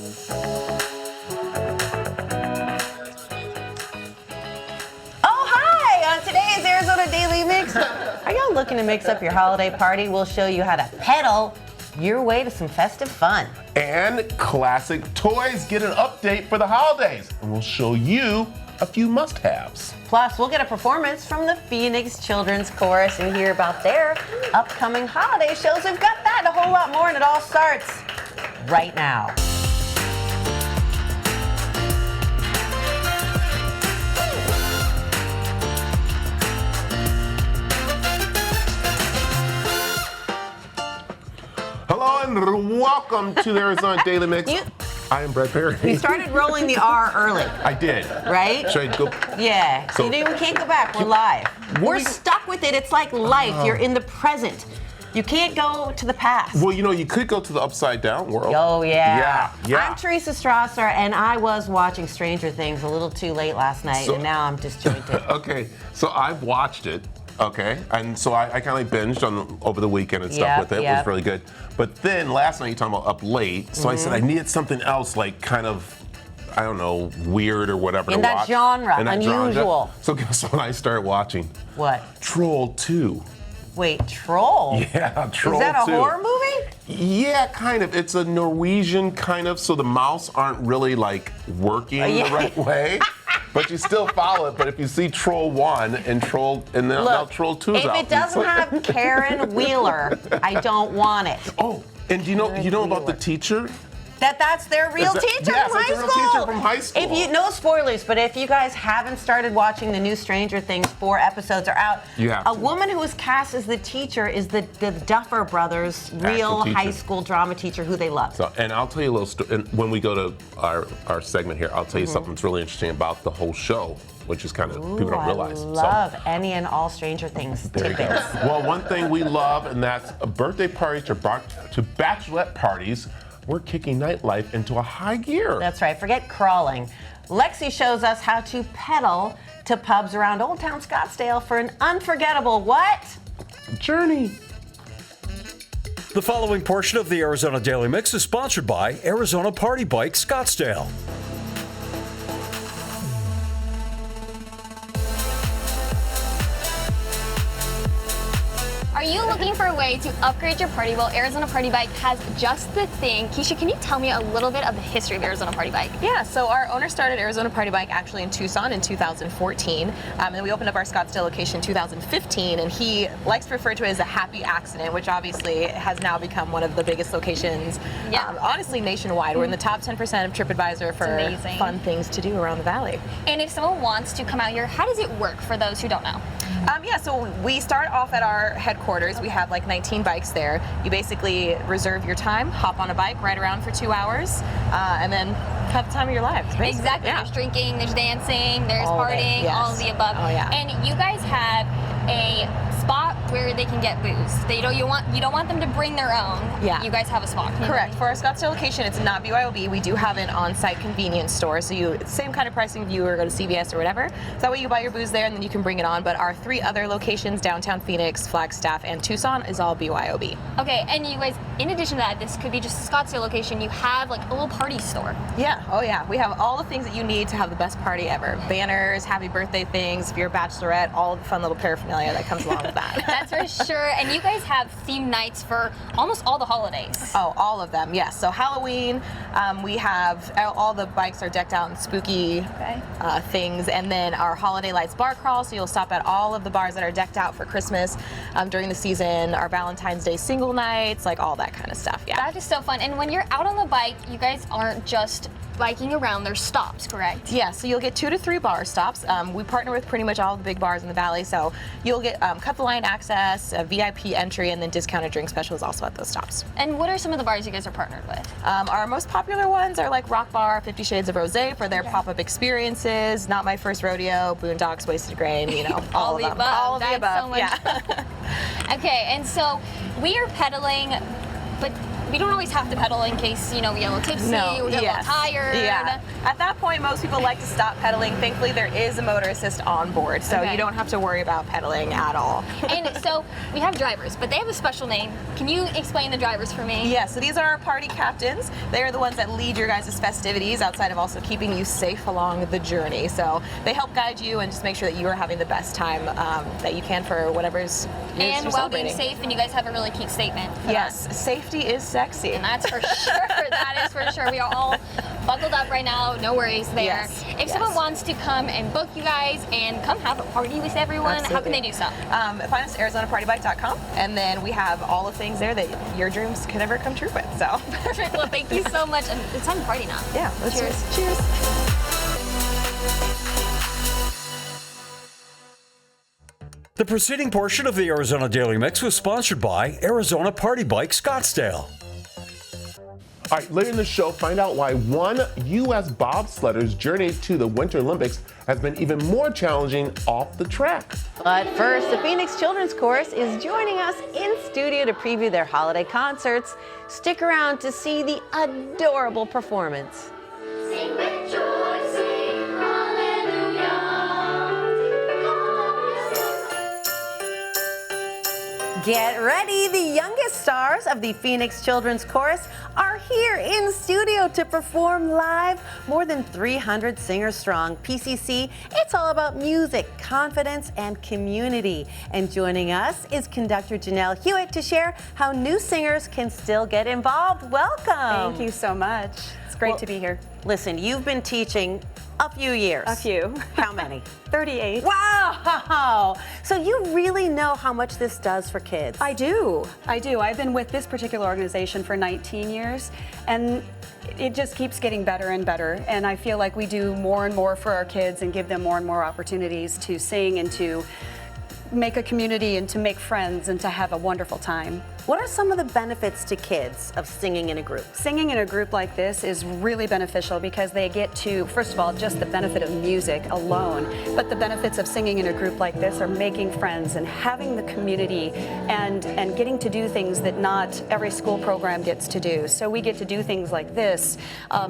Are y'all looking to mix up your holiday party? We'll show you how to pedal your way to some festive fun. And classic toys get an update for the holidays. And we'll show you a few must-haves. Plus, we'll get a performance from the Phoenix Children's Chorus and hear about their upcoming holiday shows. We've got that and a whole lot more, and it all starts right now. Hello and welcome to the Arizona Daily Mix. I am Brett Perry. You started rolling the R early. I did. Right? Should I go? Yeah. So, you know, we can't go back. We're live. We're stuck with it. It's like life. You're in the present. You can't go to the past. Well, you know, you could go to the upside down world. Oh, yeah. Yeah. I'm Teresa Strasser, and I was watching Stranger Things a little too late last night, and now I'm disjointed. Okay, so I've watched it. Okay, and so I kind of binged over the weekend and stuff with it. It was really good. But then last night, you're talking about up late, so I said I needed something else, like kind of, I don't know, weird or whatever in to that watch. Genre, in that unusual. Genre. So guess what I started watching? What? Troll 2. Wait, Troll? Yeah, Troll 2. Is that a horror movie? Yeah, kind of. It's a Norwegian kind of, so the mouse aren't really like working the right way. But you still follow it. But if you see Troll 1 and now Troll 2's out. If it doesn't have Karen Wheeler, I don't want it. Oh, and do you know about the teacher? That's their real teacher from high school. Yes, it's a real teacher from high school. If you no spoilers, but if you guys haven't started watching the new Stranger Things, 4 episodes are out. You have a to. woman who was cast as the teacher is the Duffer Brothers' real high school drama teacher who they love. So, and I'll tell you a little story. And when we go to our segment here, I'll tell you something that's really interesting about the whole show, which is kind of people don't realize. I love any and all Stranger Things tidbits. Well, one thing we love, and that's birthday parties to bachelorette parties. We're kicking nightlife into a high gear. That's right. Forget crawling. Lexi shows us how to pedal to pubs around Old Town Scottsdale for an unforgettable journey. The following portion of the Arizona Daily Mix is sponsored by Arizona Party Bike Scottsdale. Are you looking for a way to upgrade your party? Well, Arizona Party Bike has just the thing. Keisha, can you tell me a little bit of the history of Arizona Party Bike? Yeah, so our owner started Arizona Party Bike actually in Tucson in 2014, and then we opened up our Scottsdale location in 2015, and he likes to refer to it as a happy accident, which obviously has now become one of the biggest locations, honestly, nationwide. We're in the top 10% of TripAdvisor for fun things to do around the valley. And if someone wants to come out here, how does it work for those who don't know? So we start off at our headquarters. We have like 19 bikes there. You basically reserve your time, hop on a bike, ride around for 2 hours, and then have the time of your life. Exactly. There's drinking, there's dancing, there's partying, all of the above. Oh, yeah. And you guys have a spot where they can get booze. You don't want them to bring their own. Yeah. You guys have a spot. Correct. For our Scottsdale location, it's not BYOB. We do have an on-site convenience store, so same kind of pricing if you were to go to CVS or whatever. So that way you buy your booze there and then you can bring it on. But our 3 other locations, downtown Phoenix, Flagstaff, and Tucson, is all BYOB. Okay, and you guys, in addition to that, this could be just a Scottsdale location. You have like a little party store. Yeah. Oh yeah. We have all the things that you need to have the best party ever. Banners, happy birthday things, if you're a bachelorette, all the fun little paraphernalia that comes along with that. That's for sure. And you guys have theme nights for almost all the holidays. Oh, all of them, yes. So Halloween, we have all the bikes are decked out in spooky things, and then our Holiday Lights bar crawl. So you'll stop at all of the bars that are decked out for Christmas during the season. Our Valentine's Day single nights, like all that kind of stuff. Yeah. That is so fun. And when you're out on the bike, you guys aren't just biking around, there's stops, correct? Yeah, so you'll get 2 to 3 bar stops. We partner with pretty much all the big bars in the valley, so you'll get cut the line access, VIP entry, and then discounted drink specials also at those stops. And what are some of the bars you guys are partnered with? Our most popular ones are like Rock Bar, 50 Shades of Rosé for their pop-up experiences, Not My First Rodeo, Boondocks, Wasted Grain, you know, all of them. All of the above. So much. Okay, and so we are pedaling, but we don't always have to pedal in case, we get a little tipsy, we get a little tired. Yeah. At that point, most people like to stop pedaling. Thankfully, there is a motor assist on board, so you don't have to worry about pedaling at all. And so we have drivers, but they have a special name. Can you explain the drivers for me? Yeah, so these are our party captains. They are the ones that lead your guys' festivities outside of also keeping you safe along the journey. So they help guide you and just make sure that you are having the best time that you can for whatever's and while being safe, and you guys have a really cute statement. Yes, safety is sexy. And that's for sure. That is for sure. We are all buckled up right now. No worries there. Yes. If someone wants to come and book you guys and come have a party with everyone, how can they do so? Find us at ArizonaPartyBike.com, and then we have all the things there that your dreams could ever come true with. So perfect. Well, thank you so much. And it's time to party now. Yeah. Cheers. Cheers. The preceding portion of the Arizona Daily Mix was sponsored by Arizona Party Bike Scottsdale. All right, later in the show, find out why one U.S. bobsledder's journey to the Winter Olympics has been even more challenging off the track. But first, the Phoenix Children's Chorus is joining us in studio to preview their holiday concerts. Stick around to see the adorable performance. Sing with joy, sing hallelujah. Get ready! The youngest stars of the Phoenix Children's Chorus are here in studio to perform live. More than 300 singers strong. PCC, it's all about music, confidence, and community. And joining us is conductor Janelle Hewitt to share how new singers can still get involved. Welcome! Thank you so much. It's great to be here. Listen, you've been teaching a few years. A few. How many? 38. Wow! So you really know how much this does for kids. I do. I've been with this particular organization for 19 years, and it just keeps getting better and better. And I feel like we do more and more for our kids and give them more and more opportunities to sing and to make a community and to make friends and to have a wonderful time. What are some of the benefits to kids of singing in a group? Singing in a group like this is really beneficial because they get to, first of all, just the benefit of music alone, but the benefits of singing in a group like this are making friends and having the community and getting to do things that not every school program gets to do. So we get to do things like this.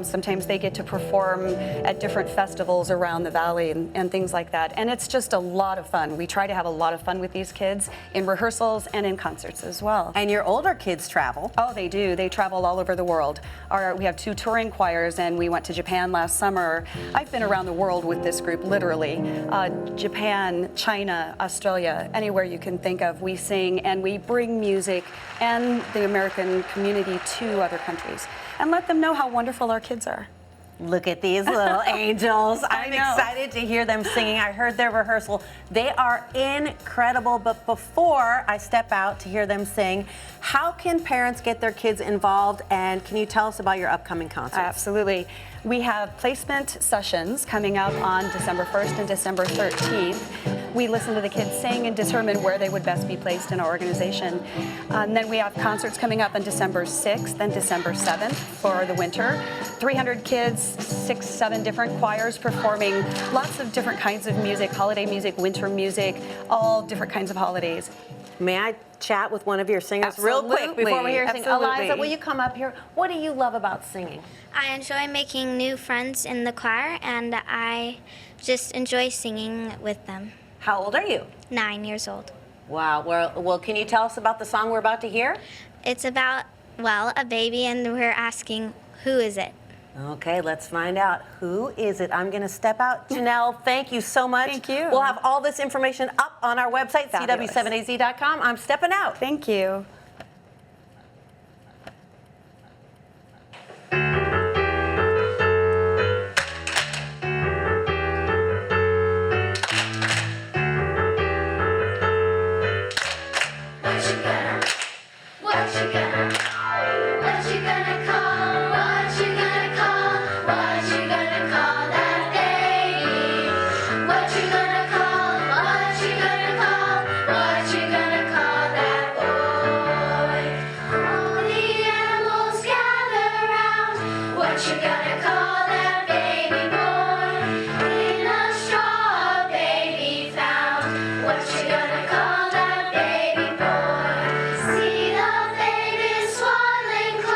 Sometimes they get to perform at different festivals around the valley and things like that. And it's just a lot of fun. We try to have a lot of fun with these kids in rehearsals and in concerts as well. And your older kids travel. Oh, they do. They travel all over the world. We have 2 touring choirs, and we went to Japan last summer. I've been around the world with this group, literally. Japan, China, Australia, anywhere you can think of, we sing and we bring music and the American community to other countries and let them know how wonderful our kids are. Look at these little angels. I'm know. excited to hear them singing. I heard their rehearsal. They are incredible. But before I step out to hear them sing, how can parents get their kids involved? And can you tell us about your upcoming concerts? Absolutely. We have placement sessions coming up on December 1st and December 13th. We listen to the kids sing and determine where they would best be placed in our organization. And then we have concerts coming up on December 6th and December 7th for the winter. 300 kids, 6, 7 different choirs performing lots of different kinds of music, holiday music, winter music, all different kinds of holidays. May I chat with one of your singers Absolutely. real quick before we hear sing? Absolutely. Eliza, will you come up here? What do you love about singing? I enjoy making new friends in the choir, and I just enjoy singing with them. How old are you? 9 years old. Wow. Well, can you tell us about the song we're about to hear? It's about, well, a baby, and we're asking, who is it? Okay, let's find out. Who is it? I'm going to step out. Janelle, thank you so much. Thank you. We'll have all this information up on our website, Fabulous. cw7az.com. I'm stepping out. Thank you. Call that baby boy. See the baby swaddling close.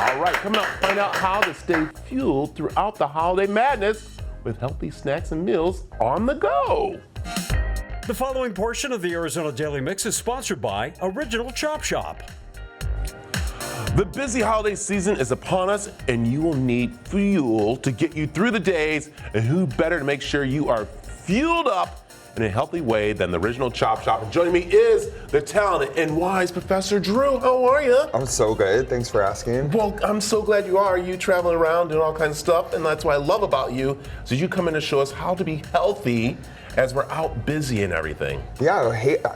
All right, coming up, find out how to stay fueled throughout the holiday madness with healthy snacks and meals on the go. The following portion of the Arizona Daily Mix is sponsored by Original Chop Shop. The busy holiday season is upon us, and you will need fuel to get you through the days. And who better to make sure you are fueled up in a healthy way than the Original Chop Shop? And joining me is the talented and wise Professor Drew. How are you? I'm so good. Thanks for asking. Well, I'm so glad you are. You traveling around doing all kinds of stuff, and that's what I love about you. So you come in to show us how to be healthy as we're out busy and everything. Yeah,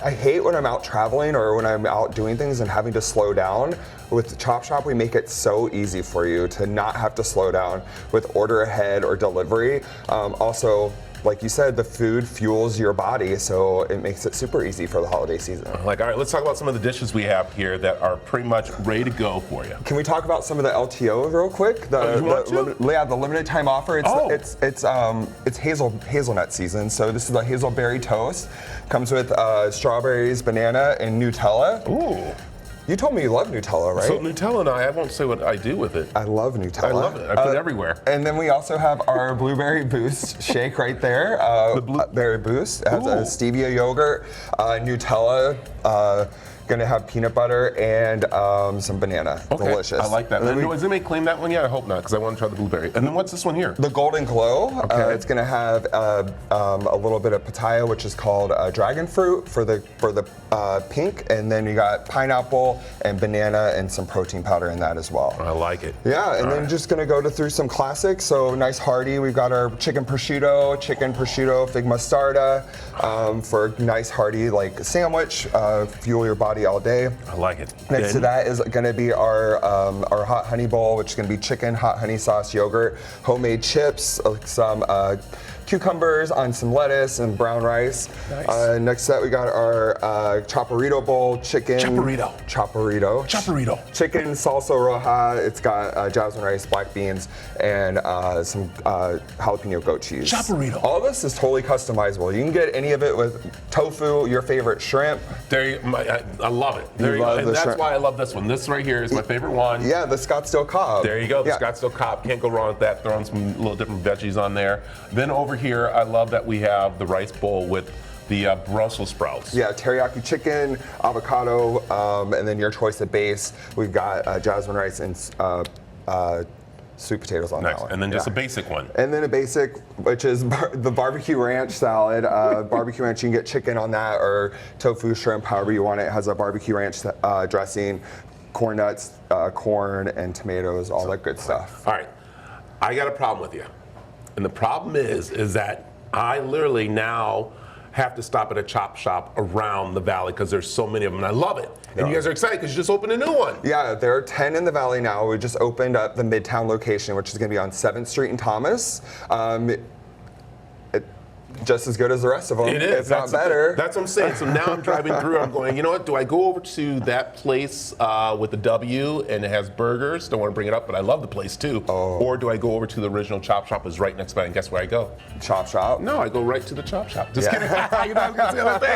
I hate when I'm out traveling or when I'm out doing things and having to slow down. With the Chop Shop, we make it so easy for you to not have to slow down with order ahead or delivery. Also, like you said, the food fuels your body, so it makes it super easy for the holiday season. All right, let's talk about some of the dishes we have here that are pretty much ready to go for you. Can we talk about some of the LTO real quick? The limited time offer. It's hazelnut season, so this is the hazelberry toast. Comes with strawberries, banana, and Nutella. Ooh. You told me you love Nutella, right? So Nutella and I won't say what I do with it. I love Nutella. I love it. I put it everywhere. And then we also have our Blueberry Boost shake right there. The Blueberry Boost. It has a stevia yogurt, Nutella, gonna have peanut butter and some banana. Okay. Delicious. I like that. Does anybody claim that one yet? I hope not, because I want to try the blueberry. And then what's this one here? The Golden Glow. Okay. It's gonna have a little bit of pitaya, which is called dragon fruit for the pink, and then you got pineapple and banana and some protein powder in that as well. I like it. Yeah, and then just gonna go through some classics. So nice hearty. We've got our chicken prosciutto, fig mostarda for a nice hearty like sandwich. Fuel your body all day. I like it. Next to that is going to be our hot honey bowl, which is going to be chicken, hot honey sauce, yogurt, homemade chips, some cucumbers on some lettuce and brown rice. Nice. Next to that, we got our chaparrito bowl, chicken. Chaparrito. Chicken salsa roja. It's got jasmine rice, black beans, and some jalapeno goat cheese. Chaparrito. All this is totally customizable. You can get any of it with tofu, your favorite shrimp. I love it. There you go. And that's why I love this one. This right here is my favorite one. Yeah, the Scottsdale Cobb. There you go, the Scottsdale Cobb. Can't go wrong with that. Throwing some little different veggies on there. Then over here, I love that we have the rice bowl with the Brussels sprouts. Yeah, teriyaki chicken, avocado, and then your choice of base. We've got jasmine rice and sweet potatoes on that one. And then just a basic one. And then a basic, which is the barbecue ranch salad. Barbecue ranch, you can get chicken on that or tofu, shrimp, however you want it. It has a barbecue ranch dressing, corn nuts, corn and tomatoes, all that good stuff. All right, I got a problem with you. And the problem is that I literally now have to stop at a chop shop around the valley because there's so many of them, and I love it. And you guys are excited because you just opened a new one. Yeah, there are 10 in the valley now. We just opened up the Midtown location, which is going to be on 7th Street in Thomas. Just as good as the rest of them, it is. if not better. That's what I'm saying. So now I'm driving through, I'm going, you know what, do I go over to that place with the W and it has burgers? Don't want to bring it up, but I love the place too. Or do I go over to the Original Chop Shop, is right next by, and guess where I go? Chop Shop? No, I go right to the Chop Shop. Just kidding. You know, I was going to say the other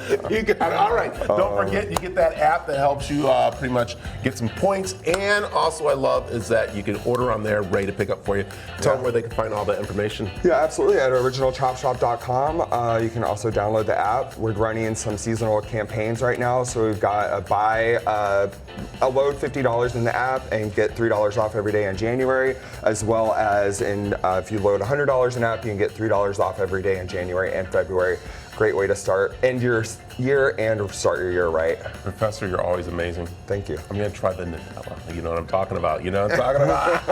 thing. You got it. All right. Don't forget, you get that app that helps you pretty much get some points. And also I love is that you can order on there, ready to pick up for you. Tell them where they can find all that information. Yeah, absolutely. At originalchopshop.com. You can also download the app. We're running some seasonal campaigns right now. So we've got a load $50 in the app and get $3 off every day in January, as well as if you load $100 in app, you can get $3 off every day in January and February. Great way to end your year and start your year right. Professor, you're always amazing. Thank you. I'm going to try the Nutella. You know what I'm talking about. You know what I'm talking about?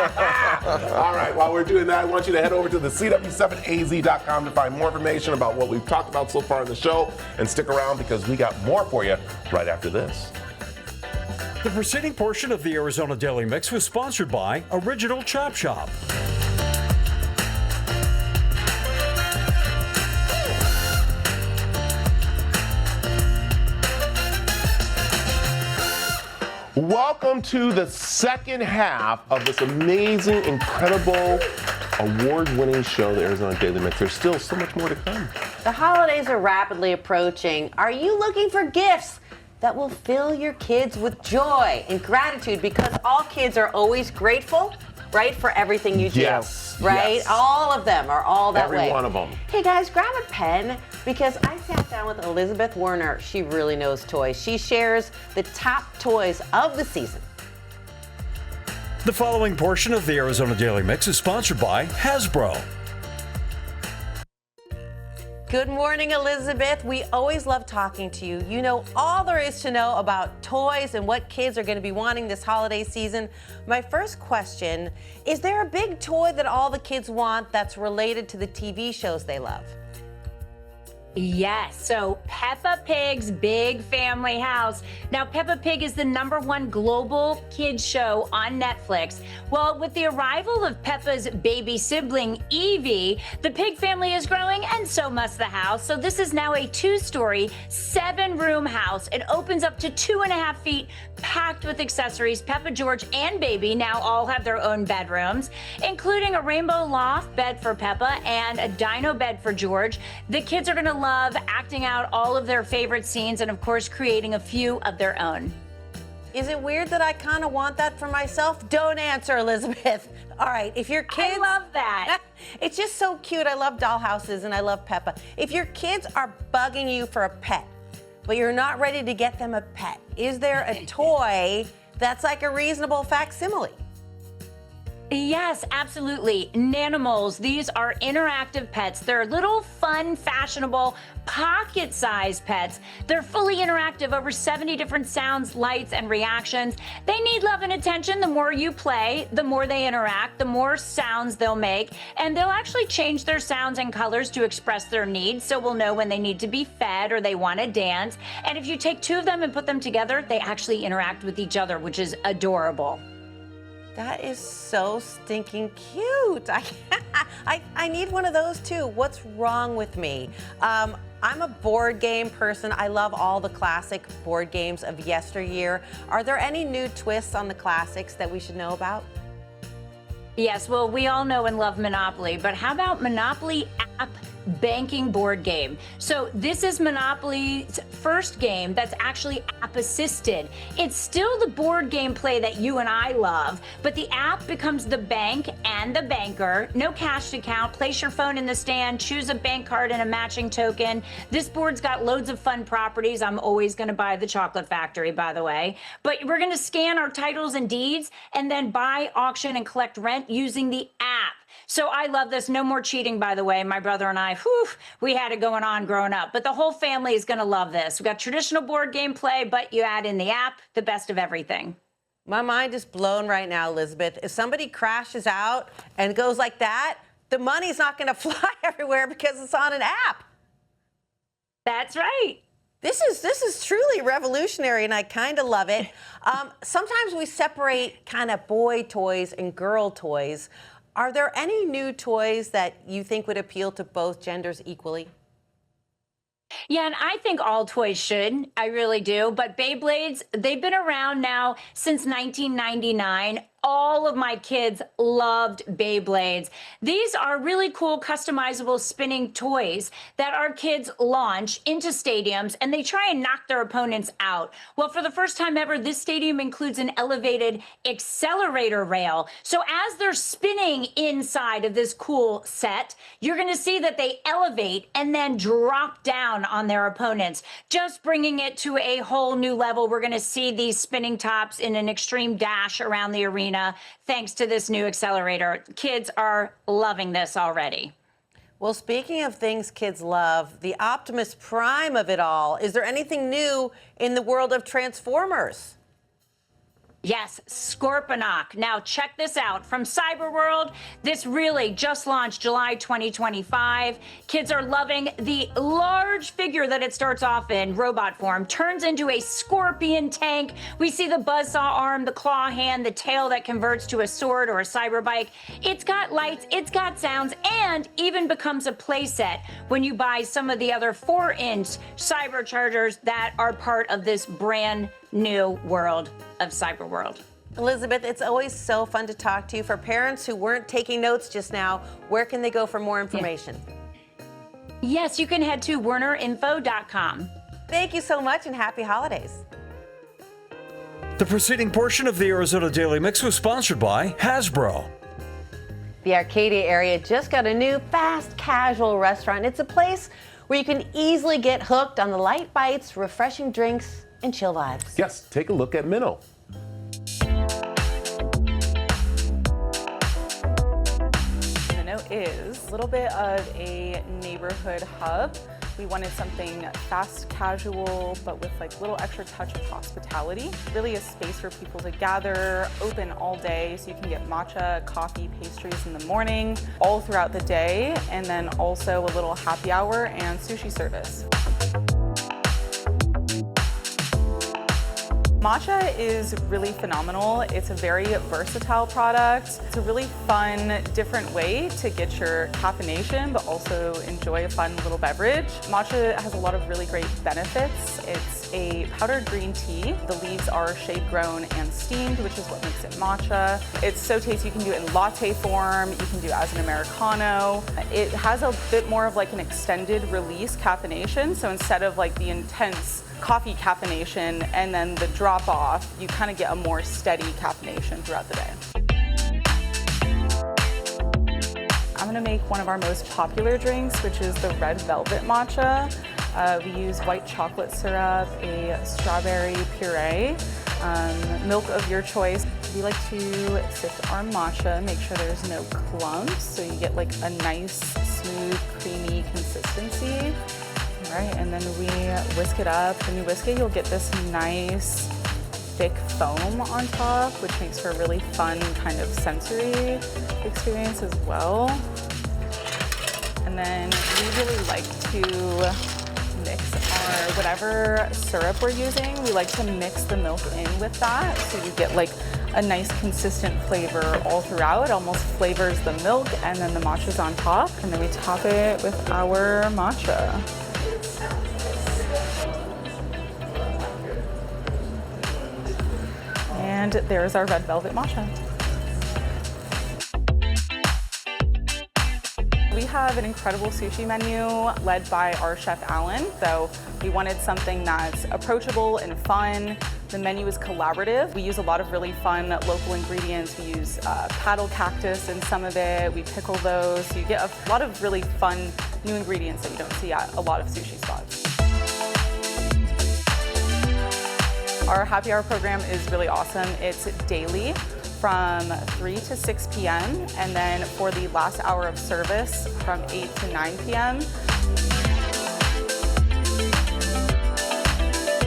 All right, while we're doing that, I want you to head over to the CW7AZ.com to find more information about what we've talked about so far in the show. And stick around because we got more for you right after this. The preceding portion of the Arizona Daily Mix was sponsored by Original Chop Shop. Welcome to the second half of this amazing, incredible, award-winning show, the Arizona Daily Mix. There's still so much more to come. The holidays are rapidly approaching. Are you looking for gifts that will fill your kids with joy and gratitude, because all kids are always grateful, right, for everything you do. Yes. Right? Yes. All of them are all that way. Every one of them. Hey guys, grab a pen, because I sat down with Elizabeth Werner. She really knows toys. She shares the top toys of the season. The following portion of the Arizona Daily Mix is sponsored by Hasbro. Good morning, Elizabeth. We always love talking to you. You know all there is to know about toys and what kids are going to be wanting this holiday season. My first question, is there a big toy that all the kids want that's related to the TV shows they love? Yes, so Peppa Pig's Big Family House. Now, Peppa Pig is the #1 global kids show on Netflix. Well, with the arrival of Peppa's baby sibling, Evie, the pig family is growing, and so must the house. So this is now a 2-story, 7-room house. It opens up to 2.5 feet, packed with accessories. Peppa, George, and Baby now all have their own bedrooms, including a rainbow loft bed for Peppa and a dino bed for George. The kids are going to love acting out all of their favorite scenes and, of course, creating a few of their own. Is it weird that I kind of want that for myself? Don't answer, Elizabeth. All right, if your kids... I love that. It's just so cute. I love dollhouses and I love Peppa. If your kids are bugging you for a pet, but you're not ready to get them a pet, is there a toy that's like a reasonable facsimile? Yes, absolutely. Nanimals. These are interactive pets. They're little, fun, fashionable, pocket-sized pets. They're fully interactive, over 70 different sounds, lights, and reactions. They need love and attention. The more you play, the more they interact, the more sounds they'll make, and they'll actually change their sounds and colors to express their needs, so we'll know when they need to be fed or they want to dance. And if you take 2 of them and put them together, they actually interact with each other, which is adorable. That is so stinking cute. I need one of those too. What's wrong with me? I'm a board game person. I love all the classic board games of yesteryear. Are there any new twists on the classics that we should know about? Yes, well, we all know and love Monopoly, but how about Monopoly app banking board game? So this is Monopoly's first game that's actually app assisted. It's still the board game play that you and I love, but the app becomes the bank and the banker. No cash to count. Place your phone in the stand, choose a bank card and a matching token. This board's got loads of fun properties. I'm always going to buy the Chocolate Factory, by the way. But we're going to scan our titles and deeds and then buy, auction, and collect rent using the app. So I love this. No more cheating, by the way. My brother and I, we had it going on growing up. But the whole family is going to love this. We've got traditional board game play, but you add in the app, the best of everything. My mind is blown right now, Elizabeth. If somebody crashes out and goes like that, the money's not going to fly everywhere because it's on an app. That's right. This is truly revolutionary, and I kind of love it. Sometimes we separate kind of boy toys and girl toys. Are there any new toys that you think would appeal to both genders equally? Yeah, and I think all toys should. I really do. But Beyblades, they've been around now since 1999. All of my kids loved Beyblades. These are really cool, customizable spinning toys that our kids launch into stadiums, and they try and knock their opponents out. Well, for the first time ever, this stadium includes an elevated accelerator rail. So as they're spinning inside of this cool set, you're going to see that they elevate and then drop down on their opponents, just bringing it to a whole new level. We're going to see these spinning tops in an extreme dash around the arena, thanks to this new accelerator. Kids are loving this already. Well, speaking of things kids love, the Optimus Prime of it all, is there anything new in the world of Transformers? Yes, Scorponok. Now check this out. From Cyberworld, this really just launched July 2025. Kids are loving the large figure that it starts off in, robot form, turns into a scorpion tank. We see the buzzsaw arm, the claw hand, the tail that converts to a sword or a cyber bike. It's got lights, it's got sounds, and even becomes a playset when you buy some of the other 4-inch Cyberchargers that are part of this brand new world of Cyberworld. Elizabeth, it's always so fun to talk to you. For parents who weren't taking notes just now, where can they go for more information? Yes, you can head to WernerInfo.com. Thank you so much and happy holidays. The preceding portion of the Arizona Daily Mix was sponsored by Hasbro. The Arcadia area just got a new fast casual restaurant. It's a place where you can easily get hooked on the light bites, refreshing drinks, and chill vibes. Yes, take a look at Minnow. Minnow is a little bit of a neighborhood hub. We wanted something fast casual, but with like little extra touch of hospitality. Really a space for people to gather, open all day, so you can get matcha, coffee, pastries in the morning, all throughout the day, and then also a little happy hour and sushi service. Matcha is really phenomenal. It's a very versatile product. It's a really fun, different way to get your caffeination, but also enjoy a fun little beverage. Matcha has a lot of really great benefits. It's a powdered green tea. The leaves are shade grown and steamed, which is what makes it matcha. It's so tasty. You can do it in latte form. You can do it as an Americano. It has a bit more of like an extended release caffeination. So instead of like the intense coffee caffeination and then the drop off, you kind of get a more steady caffeination throughout the day. I'm gonna make one of our most popular drinks, which is the red velvet matcha. We use white chocolate syrup, a strawberry puree, milk of your choice. We like to sift our matcha, make sure there's no clumps, so you get like a nice, smooth, creamy consistency. Right, and then we whisk it up. When you whisk it, you'll get this nice, thick foam on top, which makes for a really fun kind of sensory experience as well. And then we really like to mix our whatever syrup we're using. We like to mix the milk in with that, so you get like a nice consistent flavor all throughout. It almost flavors the milk, and then the matcha's on top, and then we top it with our matcha. And there's our red velvet matcha. We have an incredible sushi menu led by our chef Alan. So we wanted something that's approachable and fun. The menu is collaborative. We use a lot of really fun local ingredients. We use paddle cactus in some of it. We pickle those. So you get a lot of really fun new ingredients that you don't see at a lot of sushi spots. Our happy hour program is really awesome. It's daily from 3 to 6 p.m. and then for the last hour of service from 8 to 9 p.m.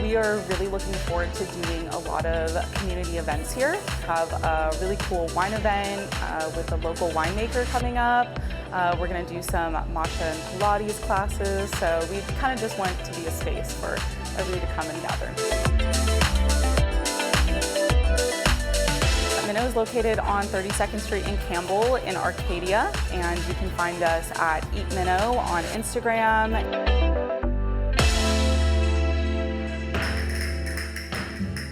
We are really looking forward to doing a lot of community events here. We have a really cool wine event with a local winemaker coming up. We're going to do some matcha and Pilates classes. So we kind of just want to be a space for everybody to come and gather. Minnow is located on 32nd Street in Campbell in Arcadia, and you can find us at Eat Minnow on Instagram.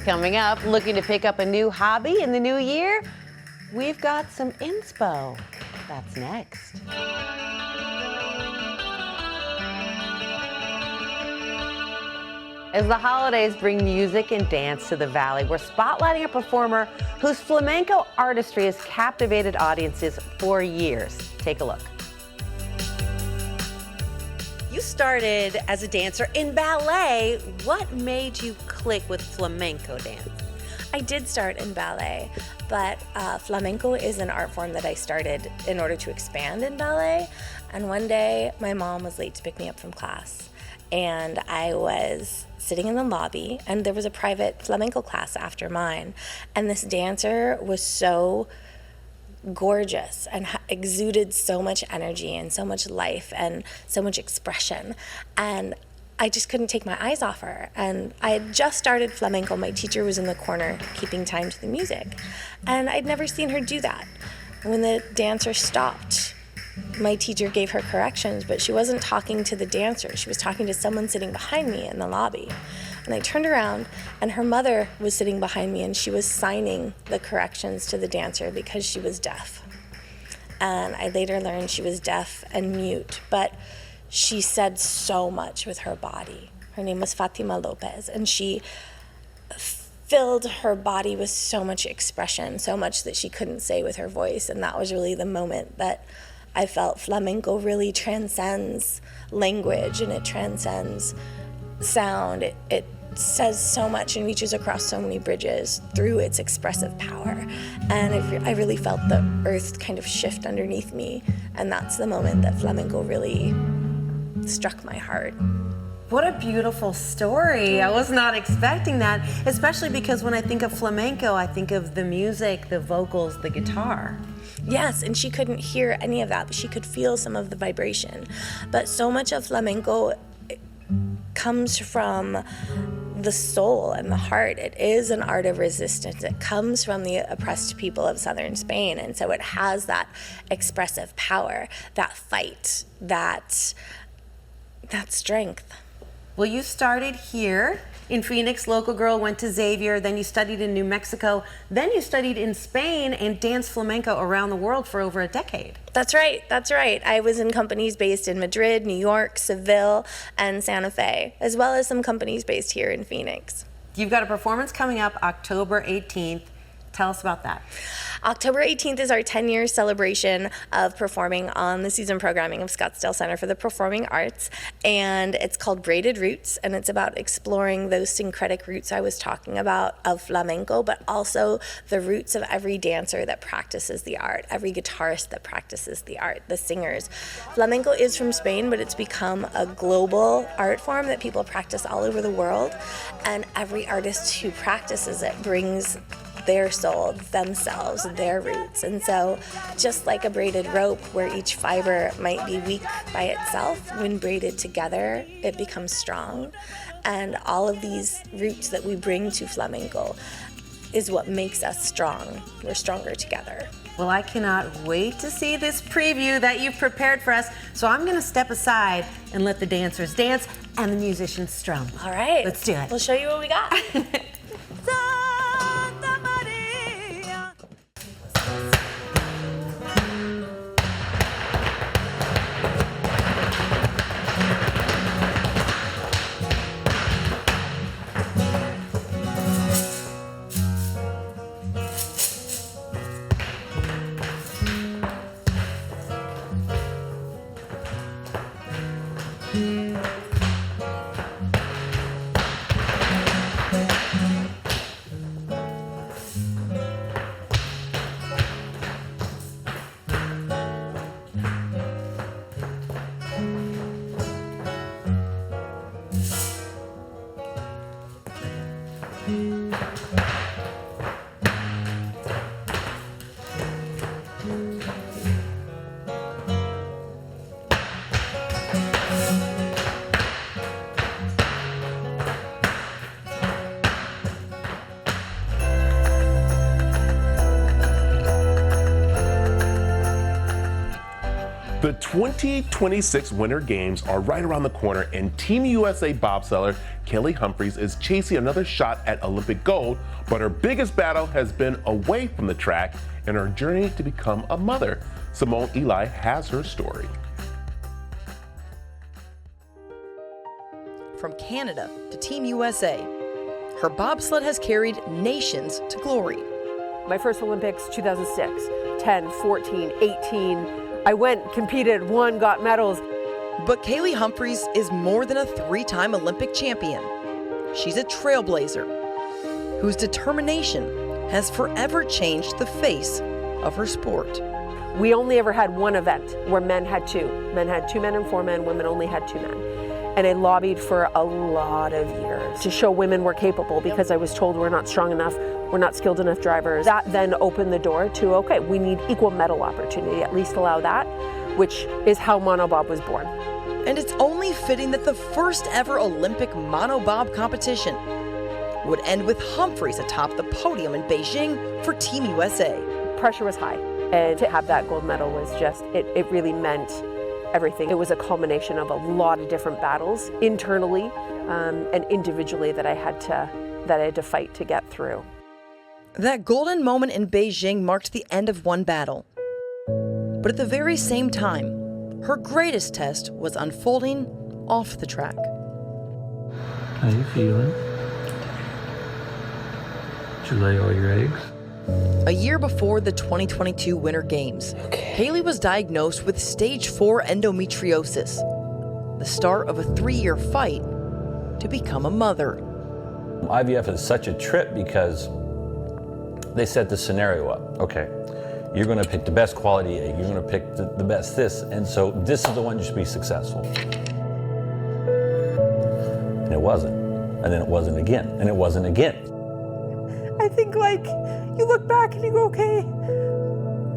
Coming up, looking to pick up a new hobby in the new year? We've got some inspo. That's next. As the holidays bring music and dance to the Valley, we're spotlighting a performer whose flamenco artistry has captivated audiences for years. Take a look. You started as a dancer in ballet. What made you click with flamenco dance? I did start in ballet, but flamenco is an art form that I started in order to expand in ballet. And one day, my mom was late to pick me up from class, and I was sitting in the lobby, and there was a private flamenco class after mine, and this dancer was so gorgeous and exuded so much energy and so much life and so much expression, and I just couldn't take my eyes off her. And I had just started flamenco. My teacher was in the corner keeping time to the music, and I'd never seen her do that. When the dancer stopped, my teacher gave her corrections, but she wasn't talking to the dancer. She was talking to someone sitting behind me in the lobby. And I turned around, and her mother was sitting behind me, and she was signing the corrections to the dancer because she was deaf. And I later learned she was deaf and mute, but she said so much with her body. Her name was Fatima Lopez, and she filled her body with so much expression, so much that she couldn't say with her voice. And that was really the moment that I felt flamenco really transcends language, and it transcends sound. It says so much and reaches across so many bridges through its expressive power. And I really felt the earth kind of shift underneath me. And that's the moment that flamenco really struck my heart. What a beautiful story. I was not expecting that, especially because when I think of flamenco, I think of the music, the vocals, the guitar. Yes, and she couldn't hear any of that, but she could feel some of the vibration. But so much of flamenco comes from the soul and the heart. It is an art of resistance. It comes from the oppressed people of southern Spain, and so it has that expressive power, that fight, that strength. Well, you started here in Phoenix, local girl, went to Xavier, then you studied in New Mexico, then you studied in Spain and danced flamenco around the world for over a decade. That's right. I was in companies based in Madrid, New York, Seville, and Santa Fe, as well as some companies based here in Phoenix. You've got a performance coming up October 18th. Tell us about that. October 18th is our 10-year celebration of performing on the season programming of Scottsdale Center for the Performing Arts, and it's called Braided Roots, and it's about exploring those syncretic roots I was talking about of flamenco, but also the roots of every dancer that practices the art, every guitarist that practices the art, the singers. Flamenco is from Spain, but it's become a global art form that people practice all over the world, and every artist who practices it brings their soul, themselves, their roots. And so just like a braided rope where each fiber might be weak by itself, when braided together, it becomes strong. And all of these roots that we bring to flamenco is what makes us strong. We're stronger together. Well, I cannot wait to see this preview that you've prepared for us. So I'm going to step aside and let the dancers dance and the musicians strum. All right. Let's do it. We'll show you what we got. The 2026 Winter Games are right around the corner, and Team USA bobsledder Kelly Humphreys is chasing another shot at Olympic gold, but her biggest battle has been away from the track and her journey to become a mother. Simone Eli has her story. From Canada to Team USA, her bobsled has carried nations to glory. My first Olympics, 2006, 10, 14, 18. I went, competed, won, got medals. But Kaylee Humphreys is more than a three-time Olympic champion. She's a trailblazer whose determination has forever changed the face of her sport. We only ever had one event where men had two. Men had 2 men and 4 men, women only had 2 men. And I lobbied for a lot of years to show women were capable, because I was told we're not strong enough, we're not skilled enough drivers. That then opened the door to, okay, we need equal medal opportunity, at least allow that, which is how monobob was born. And it's only fitting that the first ever Olympic monobob competition would end with Humphreys atop the podium in Beijing for Team USA. Pressure was high, and to have that gold medal was just, it really meant everything. It was a culmination of a lot of different battles internally and individually that I had to fight to get through. That golden moment in Beijing marked the end of one battle. But at the very same time, her greatest test was unfolding off the track. How you feeling? Did you lay all your eggs? A year before the 2022 Winter Games, Haley was diagnosed with stage 4 endometriosis, the start of a 3-year fight to become a mother. IVF is such a trip because they set the scenario up. Okay, you're going to pick the best quality egg, you're going to pick the best this, and so this is the one you should be successful. And it wasn't. And then it wasn't again, and it wasn't again. I think, like, you look back and you go, okay,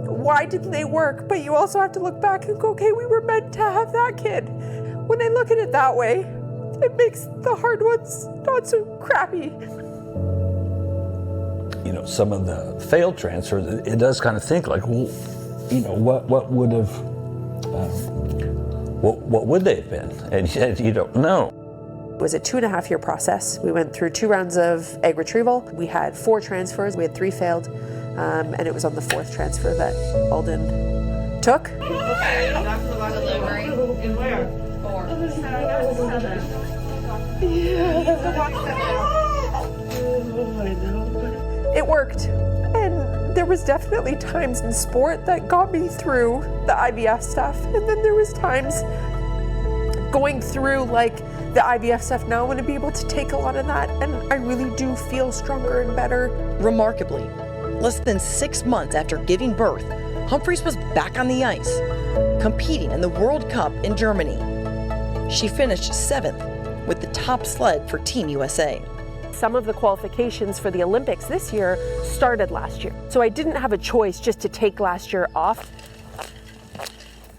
why didn't they work? But you also have to look back and go, okay, we were meant to have that kid. When I look at it that way, it makes the hard ones not so crappy. You know, some of the failed transfers, it does kind of think like, well, you know, what would have, what would they have been? And you don't know. It was a 2.5-year process. We went through 2 rounds of egg retrieval. We had 4 transfers. We had 3 failed, and it was on the 4th transfer that Alden took. Delivery. And where? 4. It worked, and there was definitely times in sport that got me through the IVF stuff, and then there was times going through like the IVF stuff now. I'm going to be able to take a lot of that, and I really do feel stronger and better. Remarkably, less than 6 months after giving birth, Humphries was back on the ice, competing in the World Cup in Germany. She finished 7th with the top sled for Team USA. Some of the qualifications for the Olympics this year started last year, so I didn't have a choice just to take last year off.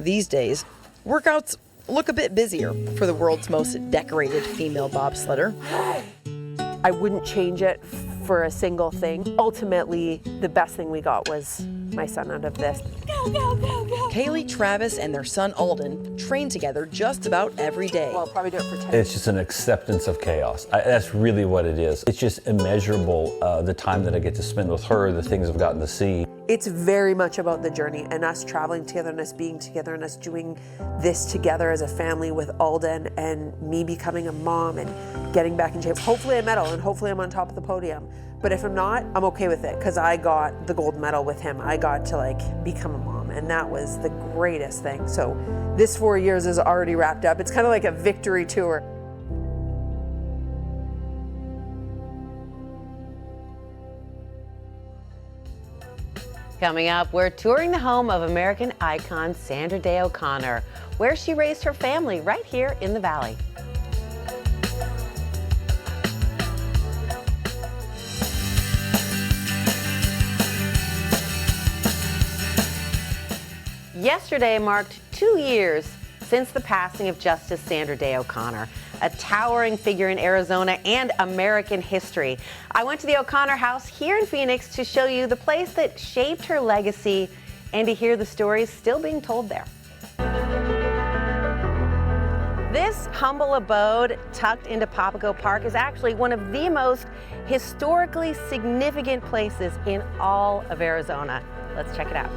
These days, workouts look a bit busier for the world's most decorated female bobsledder. I wouldn't change it for a single thing. Ultimately, the best thing we got was my son out of this. Kaylee, Travis, and their son Alden train together just about every day. Well, I'll probably do it for 10. It's just an acceptance of chaos. That's really what it is. It's just immeasurable, the time that I get to spend with her, the things I've gotten to see. It's very much about the journey and us traveling together and us being together and us doing this together as a family with Alden and me becoming a mom and getting back in shape. Hopefully I medal and hopefully I'm on top of the podium. But if I'm not, I'm okay with it because I got the gold medal with him. I got to like become a mom, and that was the greatest thing. So this 4 years is already wrapped up. It's kind of like a victory tour. Coming up, we're touring the home of American icon Sandra Day O'Connor, where she raised her family right here in the Valley. Yesterday marked 2 years since the passing of Justice Sandra Day O'Connor, a towering figure in Arizona and American history. I went to the O'Connor house here in Phoenix to show you the place that shaped her legacy and to hear the stories still being told there. This humble abode tucked into Papago Park is actually one of the most historically significant places in all of Arizona. Let's check it out.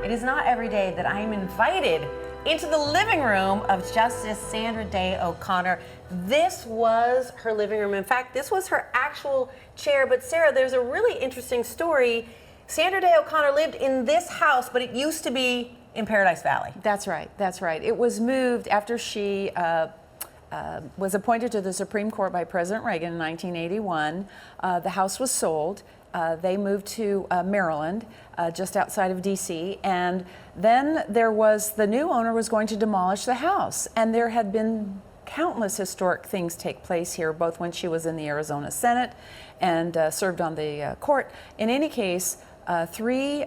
It is not every day that I am invited into the living room of Justice Sandra Day O'Connor. This was her living room. In fact, this was her actual chair. But Sarah, there's a really interesting story. Sandra Day O'Connor lived in this house, but it used to be in Paradise Valley. That's right. That's right. It was moved after she was appointed to the Supreme Court by President Reagan in 1981. The house was sold. They moved to Maryland, just outside of D.C., and then there was, the new owner was going to demolish the house, and there had been countless historic things take place here, both when she was in the Arizona Senate and served on the court. In any case, 3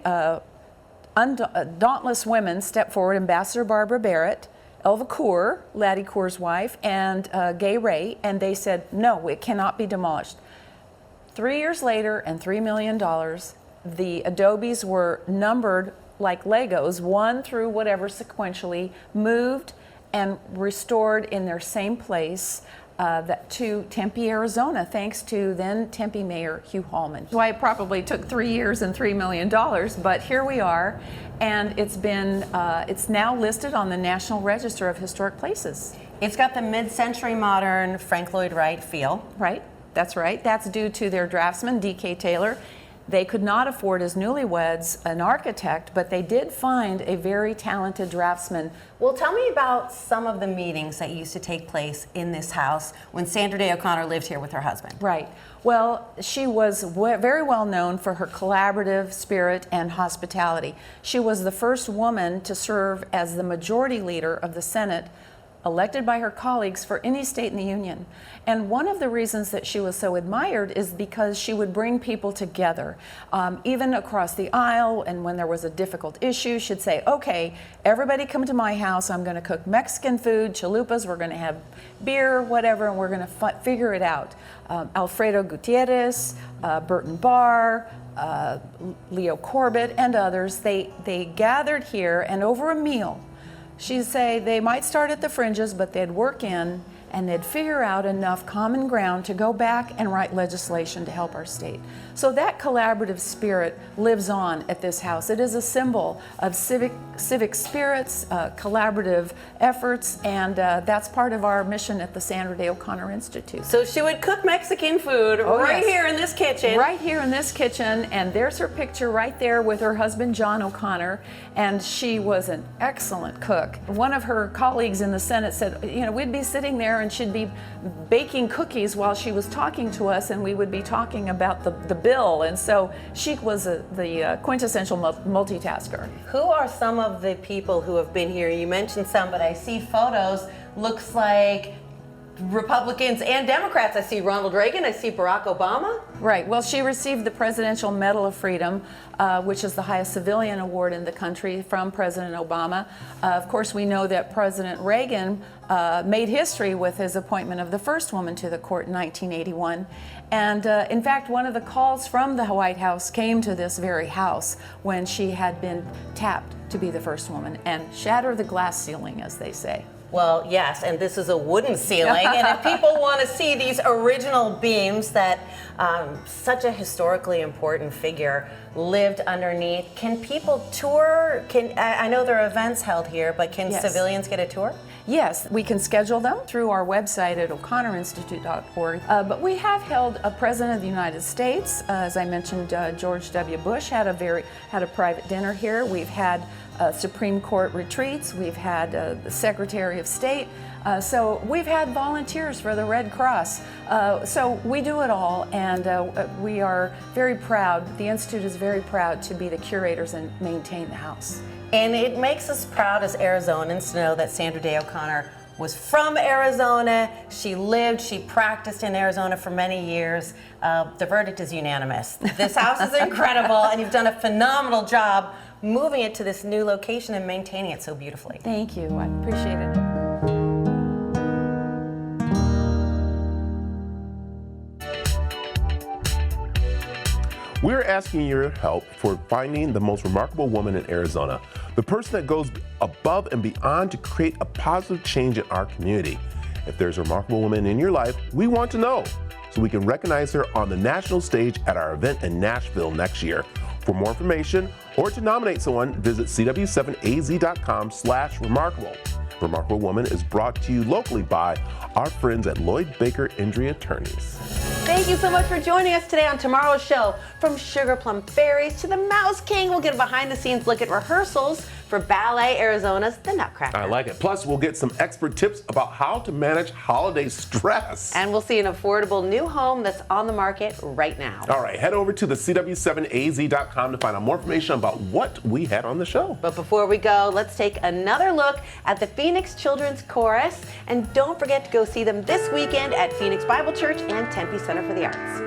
dauntless women stepped forward: Ambassador Barbara Barrett, Elva Coor, Laddie Coor's wife, and Gay Ray, and they said, no, it cannot be demolished. 3 years later and $3 million, the adobes were numbered like Legos, 1 through whatever sequentially, moved, and restored in their same place to Tempe, Arizona, thanks to then Tempe Mayor Hugh Hallman. So it probably took 3 years and $3 million, but here we are, and it's now listed on the National Register of Historic Places. It's got the mid-century modern Frank Lloyd Wright feel. Right, that's right. That's due to their draftsman, D.K. Taylor. They could not afford as newlyweds an architect, but they did find a very talented draftsman. Well, tell me about some of the meetings that used to take place in this house when Sandra Day O'Connor lived here with her husband. Right. Well, she was very well known for her collaborative spirit and hospitality. She was the first woman to serve as the majority leader of the Senate, elected by her colleagues for any state in the Union. And one of the reasons that she was so admired is because she would bring people together, even across the aisle, and when there was a difficult issue, she'd say, okay, everybody come to my house, I'm gonna cook Mexican food, chalupas, we're gonna have beer, whatever, and we're gonna figure it out. Alfredo Gutierrez, Burton Barr, Leo Corbett, and others, they gathered here, and over a meal, she'd say they might start at the fringes, but they'd work in and they'd figure out enough common ground to go back and write legislation to help our state. So that collaborative spirit lives on at this house. It is a symbol of civic spirits, collaborative efforts, and that's part of our mission at the Sandra Day O'Connor Institute. So she would cook Mexican food here in this kitchen. Right here in this kitchen, and there's her picture right there with her husband, John O'Connor, and she was an excellent cook. One of her colleagues in the Senate said, we'd be sitting there and she'd be baking cookies while she was talking to us, and we would be talking about the bill, and so she was the quintessential multitasker. Who are some of the people who have been here? You mentioned some, but I see photos. Looks like Republicans and Democrats. I see Ronald Reagan, I see Barack Obama. Right, well, she received the Presidential Medal of Freedom, which is the highest civilian award in the country, from President Obama. Of course, we know that President Reagan made history with his appointment of the first woman to the court in 1981. And in fact, one of the calls from the White House came to this very house when she had been tapped to be the first woman and shatter the glass ceiling, as they say. Well, yes, and this is a wooden ceiling, and if people want to see these original beams that such a historically important figure lived underneath, can people tour? I know there are events held here, but can civilians get a tour? Yes, we can schedule them through our website at o'connorinstitute.org. But we have held a President of the United States. As I mentioned, George W. Bush had a private dinner here. We've had Supreme Court retreats. We've had the Secretary of State. So we've had volunteers for the Red Cross. So we do it all, and we are very proud. The Institute is very proud to be the curators and maintain the house. And it makes us proud as Arizonans to know that Sandra Day O'Connor was from Arizona. She practiced in Arizona for many years. The verdict is unanimous. This house is incredible, and you've done a phenomenal job moving it to this new location and maintaining it so beautifully. Thank you. I appreciate it. We're asking your help for finding the most remarkable woman in Arizona, the person that goes above and beyond to create a positive change in our community. If there's a remarkable woman in your life, we want to know so we can recognize her on the national stage at our event in Nashville next year. For more information or to nominate someone, visit cw7az.com/remarkable. Remarkable Woman is brought to you locally by our friends at Lloyd Baker Injury Attorneys. Thank you so much for joining us today on tomorrow's show. From Sugar Plum Fairies to the Mouse King, we'll get a behind-the-scenes look at rehearsals for Ballet Arizona's The Nutcracker. I like it. Plus, we'll get some expert tips about how to manage holiday stress. And we'll see an affordable new home that's on the market right now. All right, head over to the cw7az.com to find out more information about what we had on the show. But before we go, let's take another look at the Phoenix Children's Chorus. And don't forget to go see them this weekend at Phoenix Bible Church and Tempe Center for the Arts.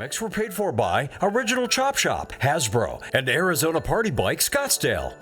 Mix were paid for by Original Chop Shop, Hasbro, and Arizona Party Bike Scottsdale.